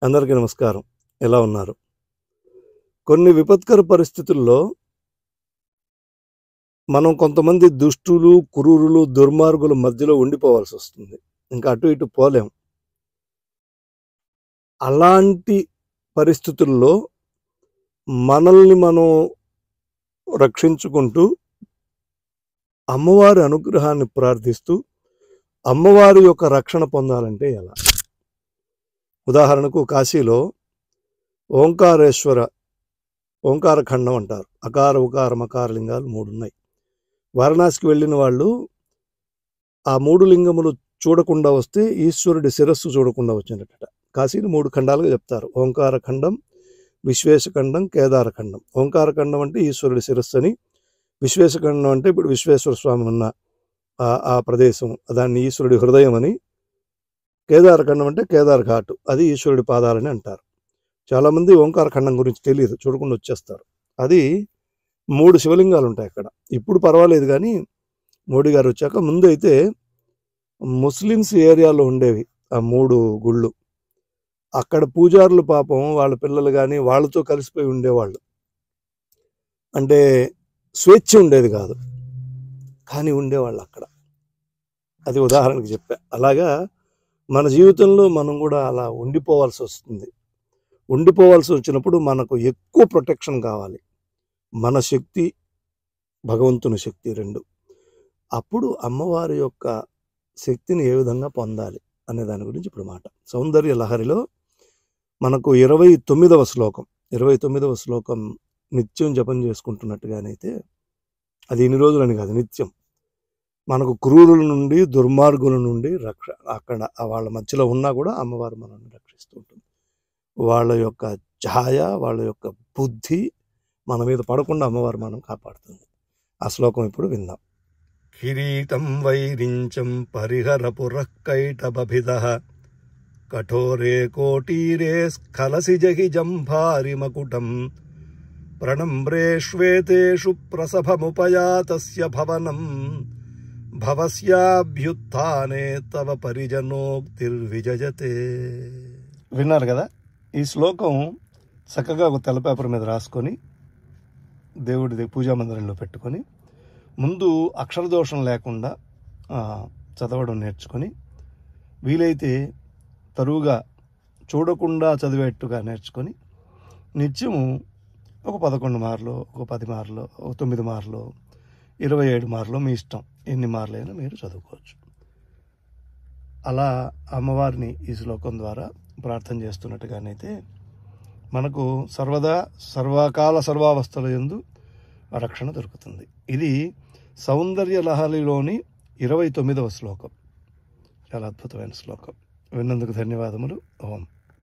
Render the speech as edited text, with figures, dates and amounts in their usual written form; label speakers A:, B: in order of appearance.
A: అందరికీ నమస్కారం. ఎలా ఉన్నారు? కొన్ని విపత్కర పరిస్థితుల్లో మనం కొంతమంది దుష్టులు, క్రూరులు, దుర్మార్గుల మధ్యలో ఉండిపోవాల్సి వస్తుంది. ఇంకా అటు ఇటు పోలేం. అలాంటి పరిస్థితుల్లో మనల్ని మనం రక్షించుకుంటూ అమ్మవారి అనుగ్రహాన్ని ప్రార్థిస్తూ అమ్మవారి యొక్క రక్షణ పొందాలంటే ఎలా? ఉదాహరణకు కాశీలో ఓంకార ఖండం అంటారు. అకార ఉకార మకార లింగాలు 3 ఉన్నాయి. వారణాసికి వెళ్ళిన వాళ్ళు ఆ 3 లింగములు చూడకుండా వస్తే ఈశ్వరుడి శిరస్సు చూడకుండా వచ్చినట్ట. కాశీని 3 ఖండాలుగా చెప్తారు. ఓంకార ఖండం, విశ్వేశ ఖండం, కేదార ఖండం. ఓంకార ఖండం అంటే ఈశ్వరుడి శిరస్సు అని, విశ్వేశ ఖండం అంటే ఇప్పుడు విశ్వేశ్వర స్వామి ఉన్న ఆ ప్రదేశం, దాన్ని ఈశ్వరుడి హృదయం అని, కేదార ఖండం అంటే కేదార్ ఘాటు, అది ఈశ్వరుడి పాదాలని అంటారు. చాలామంది ఓంకార ఖండం గురించి తెలియదు, చూడకుండా వచ్చేస్తారు. అది 3 శివలింగాలు ఉంటాయి అక్కడ. ఇప్పుడు పర్వాలేదు, కానీ మోడీ గారు వచ్చాక ముందు అయితే ముస్లిమ్స్ ఏరియాలో ఉండేవి ఆ 3 గుళ్ళు. అక్కడ పూజారులు పాపం వాళ్ళ పిల్లలు కానీ వాళ్ళతో కలిసిపోయి ఉండేవాళ్ళు. అంటే స్వేచ్ఛ ఉండేది కాదు, కానీ ఉండేవాళ్ళు అక్కడ. అది ఉదాహరణకు చెప్పా. అలాగా మన జీవితంలో మనం కూడా అలా ఉండిపోవాల్సి వస్తుంది. ఉండిపోవాల్సి వచ్చినప్పుడు మనకు ఎక్కువ ప్రొటెక్షన్ కావాలి. మన శక్తి, భగవంతుని శక్తి 2. అప్పుడు అమ్మవారి యొక్క శక్తిని ఏ విధంగా పొందాలి అనే దాని గురించి ఇప్పుడు మాట. సౌందర్య లహరిలో మనకు 29వ శ్లోకం నిత్యం జపం చేసుకుంటున్నట్టుగానైతే, అది ఇన్ని రోజులని కాదు, నిత్యం మనకు క్రూరుల నుండి, దుర్మార్గుల నుండి అక్కడ వాళ్ళ మధ్యలో ఉన్నా కూడా అమ్మవారు మనల్ని రక్షిస్తూ ఉంటుంది. వాళ్ళ యొక్క ఛాయ, వాళ్ళ యొక్క బుద్ధి మన మీద పడకుండా అమ్మవారు మనం కాపాడుతుంది. ఆ శ్లోకం ఇప్పుడు విందాం. కిరీటం వైరించం పరిహర పురఃకైటబభిదః కఠోరే కోటీరే స్ఖలసి జహిజం భారి మకుటం ప్రణమ్రే శ్వేతేషు ప్రసభముపయాతస్య భవనం భవస్యాభ్యుత్థానే తవ పరిజనోక్తిర్విజయతే. విన్నారు కదా? ఈ శ్లోకం చక్కగా ఒక తెల్ల పేపర్ మీద రాసుకొని దేవుడి పూజా మందిరంలో పెట్టుకొని ముందు అక్షరదోషం లేకుండా చదవడం నేర్చుకొని, వీలైతే తరువుగా చూడకుండా చదివేట్టుగా నేర్చుకొని నిత్యము ఒక 11 మార్లు, ఒక 10 మార్లు, ఒక 9 మార్లు, 27 మార్లు, మీ ఇష్టం, ఎన్ని మార్లైనా మీరు చదువుకోవచ్చు. అలా అమ్మవారిని ఈ శ్లోకం ద్వారా ప్రార్థన చేస్తున్నట్టుగానైతే మనకు సర్వదా సర్వకాల సర్వావస్థల యందు రక్షణ దొరుకుతుంది. ఇది సౌందర్య లహరిలోని 29వ శ్లోకం. చాలా అద్భుతమైన శ్లోకం. విన్నందుకు ధన్యవాదములు. ఓం.